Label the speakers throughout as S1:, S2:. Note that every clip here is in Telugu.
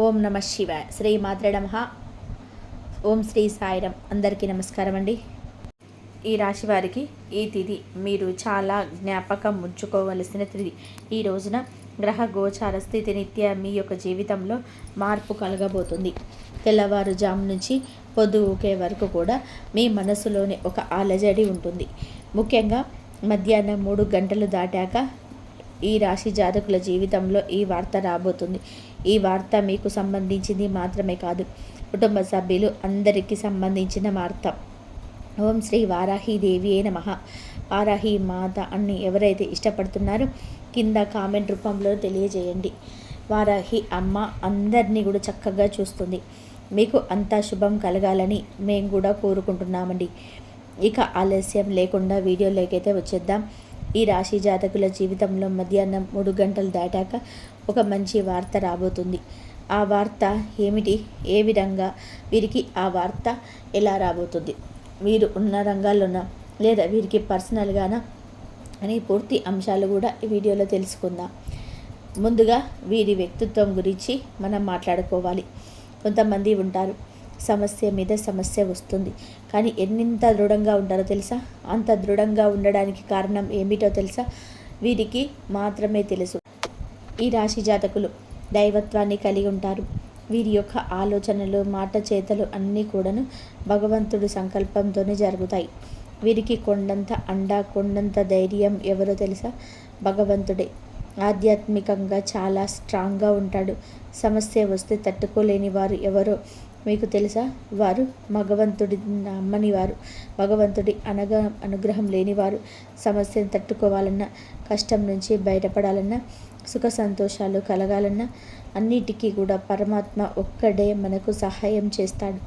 S1: ఓం నమ శివాయ. శ్రీ మాత్రే నమః. ఓం శ్రీ సాయిరం. అందరికీ నమస్కారం అండి. ఈ రాశి వారికి ఈ తిథి మీరు చాలా జ్ఞాపకం ఉంచుకోవలసిన తిథి. ఈ రోజున గ్రహ గోచార స్థితి నిత్య మీ యొక్క జీవితంలో మార్పు కలగబోతుంది. తెల్లవారుజాము నుంచి పొద్దుకే వరకు కూడా మీ మనసులోని ఒక అలజడి ఉంటుంది. ముఖ్యంగా మధ్యాహ్నం 3 గంటలు దాటాక ఈ రాశి జాతకుల జీవితంలో ఈ వార్త రాబోతుంది. ఈ వార్త మీకు సంబంధించింది మాత్రమే కాదు, కుటుంబ సభ్యులు అందరికీ సంబంధించిన వార్త. ఓం శ్రీ వారాహి దేవియే నమః. వారాహి మాత అని ఎవరైతే ఇష్టపడుతున్నారో కింద కామెంట్ రూపంలో తెలియజేయండి. వారాహి అమ్మ అందరినీ కూడా చక్కగా చూస్తుంది. మీకు అంతా శుభం కలగాలని మేము కూడా కోరుకుంటున్నామండి. ఇక ఆలస్యం లేకుండా వీడియోలోకైతే వచ్చేద్దాం. ఈ రాశి జాతకుల జీవితంలో మధ్యాహ్నం 3 గంటలు దాటాక ఒక మంచి వార్త రాబోతుంది. ఆ వార్త ఏమిటి, ఏ విధంగా వీరికి ఆ వార్త ఎలా రాబోతుంది, వీరు ఉన్న రంగాల్లోన లేదా వీరికి పర్సనల్గానా అనే పూర్తి అంశాలు కూడా ఈ వీడియోలో తెలుసుకుందాం. ముందుగా వీరి వ్యక్తిత్వం గురించి మనం మాట్లాడుకోవాలి. కొంతమంది ఉంటారు, సమస్య మీద సమస్య వస్తుంది, కానీ ఎంత దృఢంగా ఉంటారో తెలుసా? అంత దృఢంగా ఉండడానికి కారణం ఏమిటో తెలుసా? వీరికి మాత్రమే తెలుసు. ఈ రాశి జాతకులు దైవత్వాన్ని కలిగి ఉంటారు. వీరి యొక్క ఆలోచనలు, మాట, చేతలు అన్నీ కూడాను భగవంతుడి సంకల్పంతోనే జరుగుతాయి. వీరికి కొండంత అండ, కొండంత ధైర్యం ఎవరో తెలుసా? భగవంతుడే. ఆధ్యాత్మికంగా చాలా స్ట్రాంగ్గా ఉంటాడు. సమస్య వస్తే తట్టుకోలేని వారు ఎవరో మీకు తెలుసా? వారు భగవంతుడి నమ్మని వారు, భగవంతుడి అనుగ్రహం లేనివారు. సమస్యను తట్టుకోవాలన్నా, కష్టం నుంచి బయటపడాలన్నా, సుఖ సంతోషాలు కలగాలన్నా అన్నిటికీ కూడా పరమాత్మ ఒక్కడే మనకు సహాయం చేస్తాడు.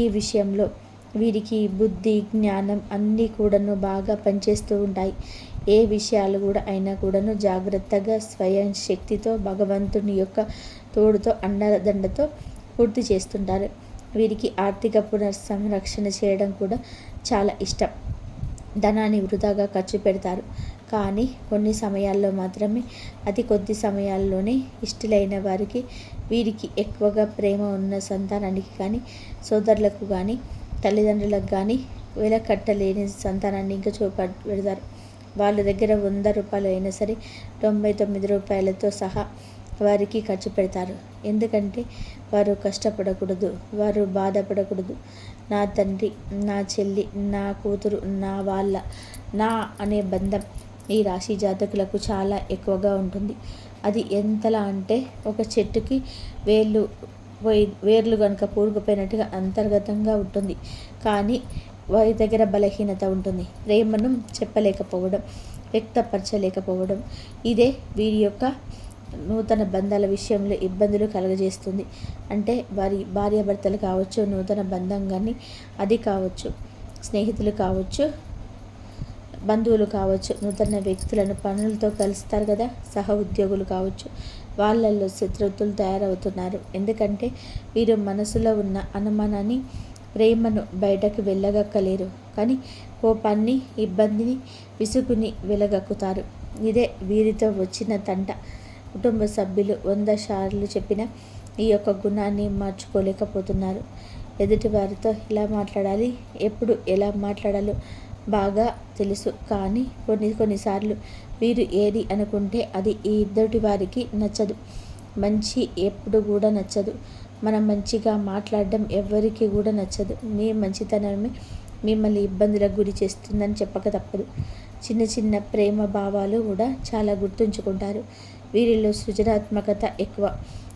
S1: ఈ విషయంలో వీరికి బుద్ధి, జ్ఞానం అన్నీ కూడాను బాగా పనిచేస్తూ ఉంటాయి. ఏ విషయాలు కూడా అయినా కూడాను జాగ్రత్తగా స్వయం శక్తితో భగవంతుని యొక్క తోడుతో అండదండతో పూర్తి చేస్తుంటారు. వీరికి ఆర్థిక పునఃసంరక్షణ చేయడం కూడా చాలా ఇష్టం. ధనాన్ని వృధాగా ఖర్చు పెడతారు, కానీ కొన్ని సమయాల్లో మాత్రమే, అతి కొద్ది సమయాల్లోనే ఇష్టలైన వారికి, వీరికి ఎక్కువగా ప్రేమ ఉన్న సంతానానికి కానీ, సోదరులకు కానీ, తల్లిదండ్రులకు కానీ వెలకట్టలేని సంతానాన్ని ఇంకా పెడతారు. వాళ్ళ దగ్గర 100 రూపాయలు అయినా సరే 99 రూపాయలతో సహా వారికి ఖర్చు పెడతారు. ఎందుకంటే వారు కష్టపడకూడదు, వారు బాధపడకూడదు. నా తండ్రి, నా చెల్లి, నా కూతురు, నా వాళ్ళ, నా అనే బంధం ఈ రాశి జాతకులకు చాలా ఎక్కువగా ఉంటుంది. అది ఎంతలా అంటే ఒక చెట్టుకి వేర్లు కనుక పూరుకుపోయినట్టుగా అంతర్గతంగా ఉంటుంది. కానీ వారి దగ్గర బలహీనత ఉంటుంది. ప్రేమను చెప్పలేకపోవడం, వ్యక్తపరచలేకపోవడం, ఇదే వీరి యొక్క నూతన బంధాల విషయంలో ఇబ్బందులు కలుగజేస్తుంది. అంటే వారి భార్యాభర్తలు కావచ్చు, నూతన బంధం కానీ అది కావచ్చు, స్నేహితులు కావచ్చు, బంధువులు కావచ్చు, నూతన వ్యక్తులను పనులతో కలుస్తారు కదా, సహ ఉద్యోగులు కావచ్చు, వాళ్ళల్లో శత్రువులు తయారవుతున్నారు. ఎందుకంటే వీరు మనసులో ఉన్న అనుమానాన్ని, ప్రేమను బయటకు వెళ్ళగక్కలేరు, కానీ కోపాన్ని, ఇబ్బందిని, విసుగుని వెలగక్కుతారు. ఇదే వీరితో వచ్చిన తంట. కుటుంబ సభ్యులు 100 సార్లు చెప్పినా ఈ యొక్క గుణాన్ని మార్చుకోలేకపోతున్నారు. ఎదుటి వారితో ఎలా మాట్లాడాలి, ఎప్పుడు ఎలా మాట్లాడాలో బాగా తెలుసు, కానీ కొన్నిసార్లు వీరు ఏది అనుకుంటే అది ఈ ఎదుటి వారికి నచ్చదు. మంచి ఎప్పుడు కూడా నచ్చదు. మనం మంచిగా మాట్లాడడం ఎవరికి కూడా నచ్చదు. మీ మంచితనమే మిమ్మల్ని ఇబ్బందులకు గురి చేస్తుందని చెప్పక తప్పదు. చిన్న చిన్న ప్రేమ భావాలు కూడా చాలా గుర్తుంచుకుంటారు. వీరిలో సృజనాత్మకత ఎక్కువ.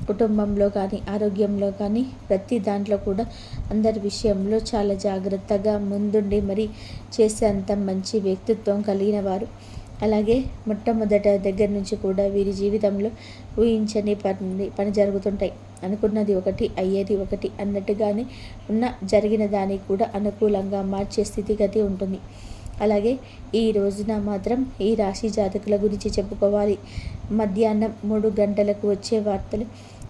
S1: కుటుంబంలో కానీ, ఆరోగ్యంలో కానీ, ప్రతి దాంట్లో కూడా అందరి విషయంలో చాలా జాగ్రత్తగా ముందుండి మరి చేసేంత మంచి వ్యక్తిత్వం కలిగిన వారు. అలాగే మొట్టమొదట దగ్గర నుంచి కూడా వీరి జీవితంలో ఊహించని పని జరుగుతుంటాయి. అనుకున్నది ఒకటి, అయ్యేది ఒకటి అన్నట్టుగానే జరిగిన దానికి కూడా అనుకూలంగా మార్చే స్థితిగతి ఉంటుంది. అలాగే ఈ రోజున మాత్రం ఈ రాశి జాతకుల గురించి చెప్పుకోవాలి. మధ్యాహ్నం 3 గంటలకు వచ్చే వార్తలు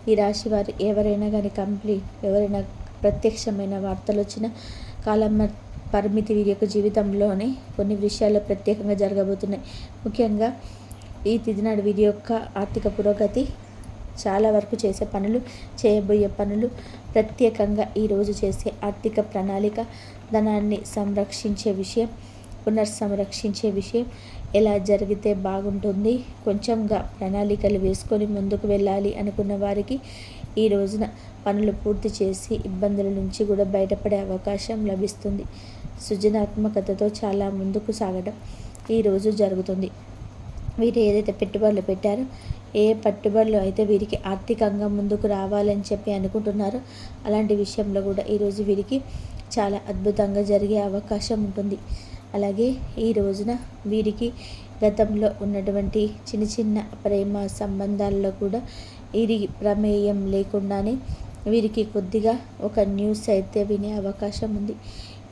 S1: ఈ రాశి వారు ఎవరైనా ప్రత్యక్షమైన వార్తలు వచ్చిన కాలం పరిమితి వీరి యొక్క జీవితంలోనే కొన్ని విషయాల్లో ప్రత్యేకంగా జరగబోతున్నాయి. ముఖ్యంగా ఈ తిథి నాడు వీరి యొక్క ఆర్థిక పురోగతి చాలా వరకు చేసే పనులు, చేయబోయే పనులు, ప్రత్యేకంగా ఈరోజు చేసే ఆర్థిక ప్రణాళిక, ధనాన్ని సంరక్షించే విషయం, పునర్సంరక్షించే విషయం ఎలా జరిగితే బాగుంటుంది, కొంచెంగా ప్రణాళికలు వేసుకొని ముందుకు వెళ్ళాలి అనుకున్న వారికి ఈ రోజున పనులు పూర్తి చేసి ఇబ్బందుల నుంచి కూడా బయటపడే అవకాశం లభిస్తుంది. సృజనాత్మకతతో చాలా ముందుకు సాగడం ఈరోజు జరుగుతుంది. వీరు ఏదైతే పెట్టుబడులు పెట్టారో, ఏ పెట్టుబడులు అయితే వీరికి ఆర్థికంగా ముందుకు రావాలని చెప్పి అనుకుంటున్నారో అలాంటి విషయంలో కూడా ఈరోజు వీరికి చాలా అద్భుతంగా జరిగే అవకాశం ఉంటుంది. అలాగే ఈ రోజున వీరికి గతంలో ఉన్నటువంటి చిన్న చిన్న ప్రేమ సంబంధాల్లో కూడా వీరి ప్రమేయం లేకుండానే వీరికి కొద్దిగా ఒక న్యూస్ అయితే వినే అవకాశం ఉంది.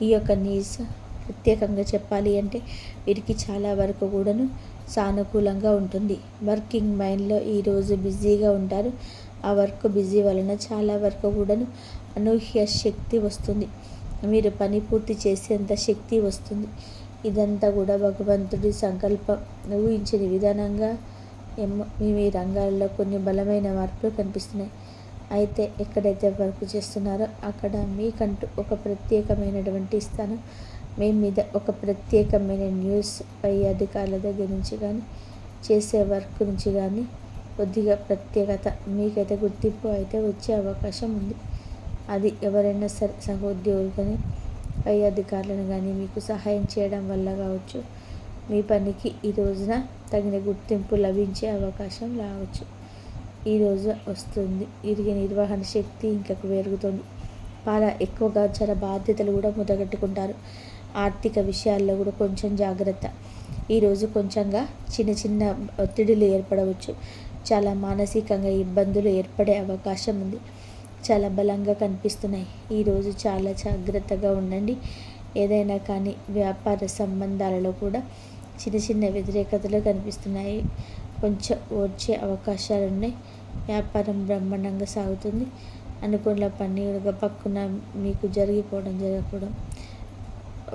S1: ఈ యొక్క న్యూస్ ప్రత్యేకంగా చెప్పాలి అంటే వీరికి చాలా వరకు కూడాను సానుకూలంగా ఉంటుంది. వర్కింగ్ మైండ్లో ఈరోజు బిజీగా ఉంటారు. ఆ వర్క్ బిజీ వలన చాలా వరకు కూడాను అనూహ్య శక్తి వస్తుంది. మీరు పని పూర్తి చేసేంత శక్తి వస్తుంది. ఇదంతా కూడా భగవంతుడి సంకల్పం. ఊహించిన విధానంగా మీ రంగాల్లో కొన్ని బలమైన మార్పులు కనిపిస్తున్నాయి. అయితే ఎక్కడైతే వర్క్ చేస్తున్నారో అక్కడ మీకంటూ ఒక ప్రత్యేకమైనటువంటి స్థానం, మీ మీద ఒక ప్రత్యేకమైన న్యూస్ పై అధికారుల దగ్గర నుంచి కానీ, చేసే వర్క్ నుంచి కానీ కొద్దిగా ప్రత్యేకత, మీకైతే గుర్తింపు అయితే వచ్చే అవకాశం ఉంది. అది ఎవరైనా సరే, సహోద్యోగులు కానీ, పై అధికారులను కానీ మీకు సహాయం చేయడం వల్ల కావచ్చు, మీ పనికి ఈ రోజున తగిన గుర్తింపు లభించే అవకాశం రావచ్చు. ఈరోజు వస్తుంది. వీరికి నిర్వహణ శక్తి ఇంకా పెరుగుతుంది. చాలా ఎక్కువగా చాలా బాధ్యతలు కూడా ముదగట్టుకుంటారు. ఆర్థిక విషయాల్లో కూడా కొంచెం జాగ్రత్త. ఈరోజు కొంచెంగా చిన్న చిన్న ఒత్తిడులు ఏర్పడవచ్చు. చాలా మానసికంగా ఇబ్బందులు ఏర్పడే అవకాశం ఉంది. చాలా బలంగా కనిపిస్తున్నాయి. ఈరోజు చాలా జాగ్రత్తగా ఉండండి. ఏదైనా కానీ వ్యాపార సంబంధాలలో కూడా చిన్న చిన్న వ్యతిరేకతలు కనిపిస్తున్నాయి. కొంచెం వచ్చే అవకాశాలు ఉన్నాయి. వ్యాపారం బ్రహ్మాండంగా సాగుతుంది. అనుకున్న పని పక్కన మీకు జరగకపోవడం,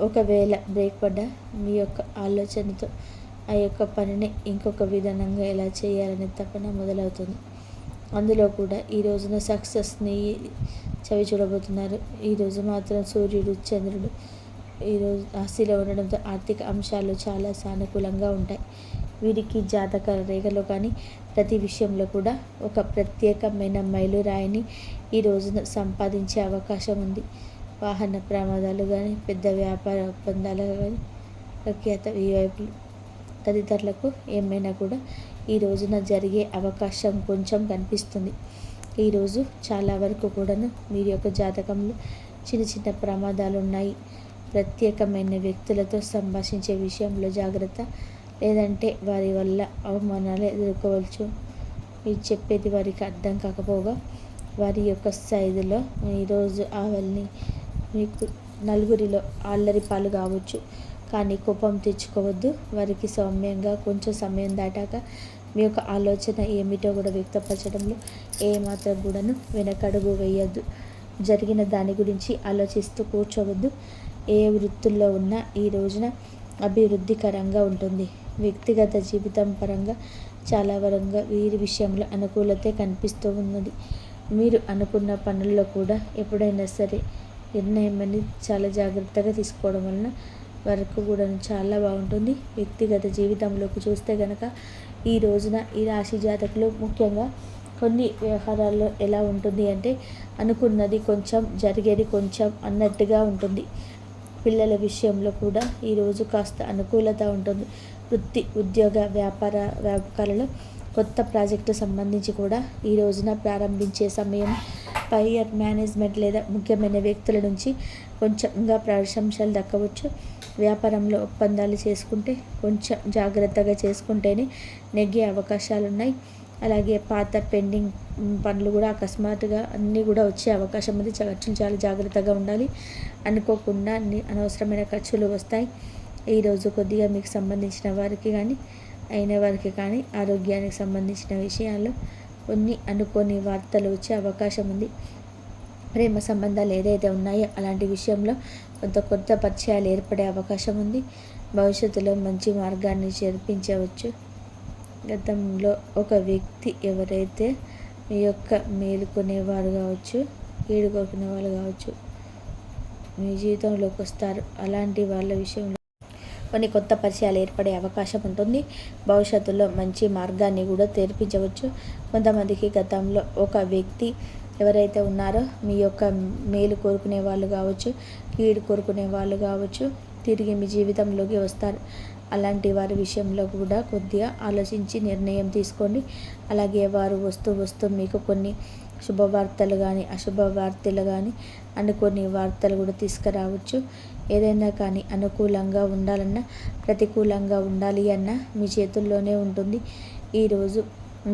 S1: ఒకవేళ బ్రేక్ పడ్డా మీ యొక్క ఆలోచనతో ఆ యొక్క పనిని ఇంకొక విధానంగా ఎలా చేయాలనే తపన మొదలవుతుంది. అందులో కూడా ఈ రోజున సక్సెస్ని చవి చూడబోతున్నారు. ఈరోజు మాత్రం సూర్యుడు, చంద్రుడు ఈరోజు రాశిలో ఉండడంతో ఆర్థిక అంశాలు చాలా సానుకూలంగా ఉంటాయి. వీరికి జాతక రేఖలో కానీ ప్రతి విషయంలో కూడా ఒక ప్రత్యేకమైన మైలురాయిని ఈ రోజున సంపాదించే అవకాశం ఉంది. వాహన ప్రమాదాలు కానీ, పెద్ద వ్యాపార ఒప్పందాలు కానీ, ప్రఖ్యాత విఐపీలు తదితరులకు ఏమైనా కూడా ఈ రోజున జరిగే అవకాశం కొంచెం కనిపిస్తుంది. ఈరోజు చాలా వరకు కూడాను మీరు యొక్క జాతకంలో చిన్న చిన్న ప్రమాదాలు ఉన్నాయి. ప్రత్యేకమైన వ్యక్తులతో సంభాషించే విషయంలో జాగ్రత్త, లేదంటే వారి వల్ల అవమానాలు ఎదుర్కోవచ్చు. మీరు చెప్పేది వారికి అర్థం కాకపోగా వారి యొక్క సైజులో ఈరోజు ఆవల్ని మీకు నలుగురిలో అల్లరి పాలు కావచ్చు. కానీ కోపం తెచ్చుకోవద్దు. వారికి సౌమ్యంగా కొంచెం సమయం దాటాక మీ యొక్క ఆలోచన ఏమిటో కూడా వ్యక్తపరచడంలో ఏమాత్రం కూడాను వెనకడుగు వేయద్దు. జరిగిన దాని గురించి ఆలోచిస్తూ కూర్చోవద్దు. ఏ వృత్తుల్లో ఉన్నా ఈ రోజున అభివృద్ధికరంగా ఉంటుంది. వ్యక్తిగత జీవితం పరంగా చాలా వరంగా వీరి విషయంలో అనుకూలతే కనిపిస్తూ ఉన్నది. మీరు అనుకున్న పనుల్లో కూడా ఎప్పుడైనా సరే నిర్ణయం అనేది చాలా జాగ్రత్తగా తీసుకోవడం వలన వరకు కూడా చాలా బాగుంటుంది. వ్యక్తిగత జీవితంలోకి చూస్తే కనుక ఈ రోజున ఈ రాశి జాతకులు ముఖ్యంగా కొన్ని వ్యవహారాల్లో ఎలా ఉంటుంది అంటే అనుకున్నది కొంచెం, జరిగేది కొంచెం అన్నట్టుగా ఉంటుంది. పిల్లల విషయంలో కూడా ఈరోజు కాస్త అనుకూలత ఉంటుంది. వృత్తి, ఉద్యోగ, వ్యాపారాలలో కొత్త ప్రాజెక్టు సంబంధించి కూడా ఈ రోజున ప్రారంభించే సమయం. పైయర్ మేనేజ్మెంట్ లేదా ముఖ్యమైన వ్యక్తుల నుంచి కొంచెంగా ప్రశంసలు దక్కవచ్చు. వ్యాపారంలో ఒప్పందాలు చేసుకుంటే కొంచెం జాగ్రత్తగా చేసుకుంటేనే నెగ్గే అవకాశాలు ఉన్నాయి. అలాగే పాత పెండింగ్ పనులు కూడా అకస్మాత్తుగా అన్నీ కూడా వచ్చే అవకాశం ఉంది. ఖర్చులు చాలా జాగ్రత్తగా ఉండాలి. అనుకోకుండా అనవసరమైన ఖర్చులు వస్తాయి. ఈరోజు కొద్దిగా మీకు సంబంధించిన వారికి కానీ, అయిన వారికి కానీ ఆరోగ్యానికి సంబంధించిన విషయాల్లో కొన్ని అనుకోని వార్తలు వచ్చే అవకాశం ఉంది. ప్రేమ సంబంధాలు ఏదైతే ఉన్నాయో అలాంటి విషయంలో కొత్త పరిచయాలు ఏర్పడే అవకాశం ఉంది. భవిష్యత్తులో మంచి మార్గాన్ని చేర్పించవచ్చు. గతంలో ఒక వ్యక్తి ఎవరైతే మీ యొక్క మేలుకునేవారు కావచ్చు, కీడు కోరుకునే వాళ్ళు కావచ్చు మీ జీవితంలోకి వస్తారు. అలాంటి వాళ్ళ విషయంలో కొన్ని కొత్త పరిచయాలు ఏర్పడే అవకాశం ఉంటుంది. భవిష్యత్తులో మంచి మార్గాన్ని కూడా తెరిపించవచ్చు. కొంతమందికి గతంలో ఒక వ్యక్తి ఎవరైతే ఉన్నారో మీ యొక్క మేలు కోరుకునే వాళ్ళు కావచ్చు, కీడు కోరుకునే వాళ్ళు కావచ్చు తిరిగి మీ జీవితంలోకి వస్తారు. అలాంటి వారి విషయంలో కూడా కొద్దిగా ఆలోచించి నిర్ణయం తీసుకోండి. అలాగే వారు వస్తూ మీకు కొన్ని శుభవార్తలు కానీ అశుభవార్తలు కానీ అనుకోని వార్తలు కూడా తీసుకురావచ్చు. ఏదైనా కానీ అనుకూలంగా ఉండాలన్నా ప్రతికూలంగా ఉండాలి అన్నా మీ చేతుల్లోనే ఉంటుంది. ఈరోజు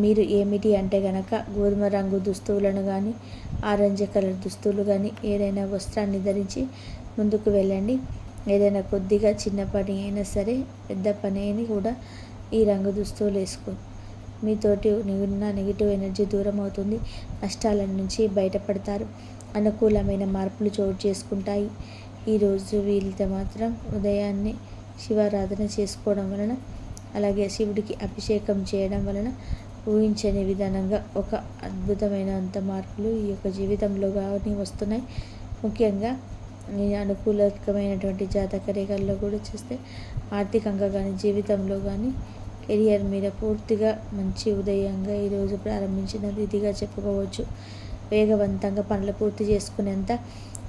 S1: మీరు ఏమిటి అంటే కనుక గోధుమ రంగు దుస్తువులను కానీ ఆరెంజ్ కలర్ దుస్తువులు కానీ ఏదైనా వస్త్రాన్ని ధరించి ముందుకు వెళ్ళండి. ఏదైనా కొద్దిగా చిన్న పని అయినా సరే పెద్ద పని అయినా కూడా ఈ రంగు దుస్తువులు వేసుకో. మీతోటి ఉన్న నెగిటివ్ ఎనర్జీ దూరం అవుతుంది. నష్టాల నుంచి బయటపడతారు. అనుకూలమైన మార్పులు చోటు చేసుకుంటాయి. ఈరోజు వీలైతే మాత్రం ఉదయాన్నే శివారాధన చేసుకోవడం వలన అలాగే శివుడికి అభిషేకం చేయడం వలన ఊహించని విధానంగా ఒక అద్భుతమైనంత మార్పులు ఈ యొక్క జీవితంలో కానీ వస్తున్నాయి. ముఖ్యంగా నేను అనుకూలకమైనటువంటి జాతక రేఖల్లో కూడా చూస్తే ఆర్థికంగా కానీ జీవితంలో కానీ కెరియర్ మీద పూర్తిగా మంచి ఉదయంగా ఈరోజు ప్రారంభించినది ఇదిగా చెప్పుకోవచ్చు. వేగవంతంగా పనులు పూర్తి చేసుకునేంత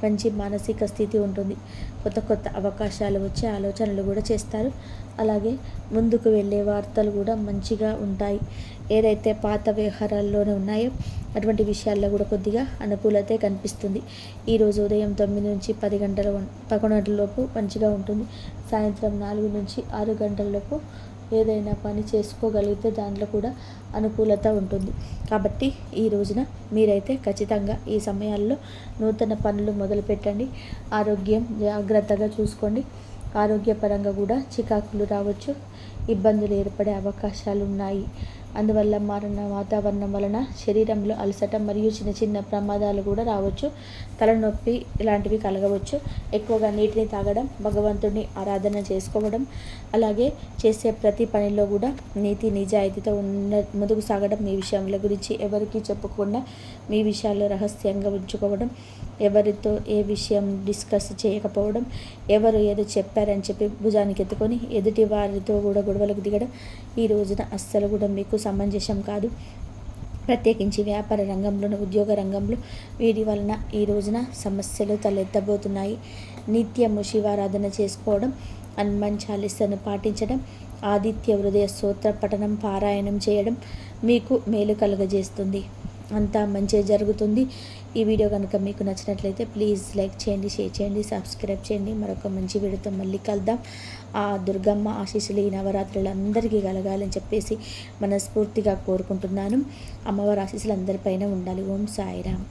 S1: మంచి మానసిక స్థితి ఉంటుంది. కొత్త అవకాశాలు వచ్చే ఆలోచనలు కూడా చేస్తారు. అలాగే ముందుకు వెళ్ళే వార్తలు కూడా మంచిగా ఉంటాయి. ఏదైతే పాత వ్యవహారాల్లోనే ఉన్నాయో అటువంటి విషయాల్లో కూడా కొద్దిగా అనుకూలతే కనిపిస్తుంది. ఈరోజు ఉదయం 9 నుంచి 10 గంటల 11 గంటల లోపు మంచిగా ఉంటుంది. సాయంత్రం 4 నుంచి 6 గంటల లోపు ఏదైనా పని చేసుకోగలిగితే దాంట్లో కూడా అనుకూలత ఉంటుంది. కాబట్టి ఈ రోజున మీరైతే ఖచ్చితంగా ఈ సమయాల్లో నూతన పనులు మొదలుపెట్టండి. ఆరోగ్యం జాగ్రత్తగా చూసుకోండి. ఆరోగ్యపరంగా కూడా చికాకులు రావచ్చు, ఇబ్బందులు ఏర్పడే అవకాశాలు ఉన్నాయి. అందువల్ల మారిన వాతావరణం వలన శరీరంలో అలసట మరియు చిన్న ప్రమాదాలు కూడా రావచ్చు. తలనొప్పి ఇలాంటివి కలగవచ్చు. ఎక్కువగా నీటిని తాగడం, భగవంతుడిని ఆరాధన చేసుకోవడం, అలాగే చేసే ప్రతి పనిలో కూడా నీతి నిజాయితీతో ముందుకు సాగడం, మీ విషయాల గురించి ఎవరికి చెప్పకుండా మీ విషయాల్లో రహస్యంగా ఉంచుకోవడం, ఎవరితో ఏ విషయం డిస్కస్ చేయకపోవడం, ఎవరు ఏదో చెప్పారని చెప్పి భుజానికి ఎత్తుకొని ఎదుటి వారితో కూడా గొడవలకు దిగడం ఈ రోజున అస్సలు కూడా మీకు సమంజసం కాదు. ప్రత్యేకించి వ్యాపార రంగంలోను ఉద్యోగ రంగంలో వీటి వలన ఈ రోజున సమస్యలు తలెత్తబోతున్నాయి. నిత్యము శివారాధన చేసుకోవడం, హనుమాన్ చాలీసాను పాటించడం, ఆదిత్య హృదయ స్తోత్ర పఠనం పారాయణం చేయడం మీకు మేలు కలుగజేస్తుంది. అంతా మంచిగా జరుగుతుంది. ఈ వీడియో కనుక మీకు నచ్చినట్లయితే ప్లీజ్ లైక్ చేయండి, షేర్ చేయండి, సబ్స్క్రైబ్ చేయండి. మరొక మంచి వీడియోతో మళ్ళీ కలుద్దాం. ఆ దుర్గమ్మ ఆశీస్సులు ఈ నవరాత్రులు అందరికీ కలగాలని చెప్పేసి మనస్ఫూర్తిగా కోరుకుంటున్నాను. అమ్మవారి ఆశీస్సులు అందరిపైన ఉండాలి. ఓం సాయిరామ్.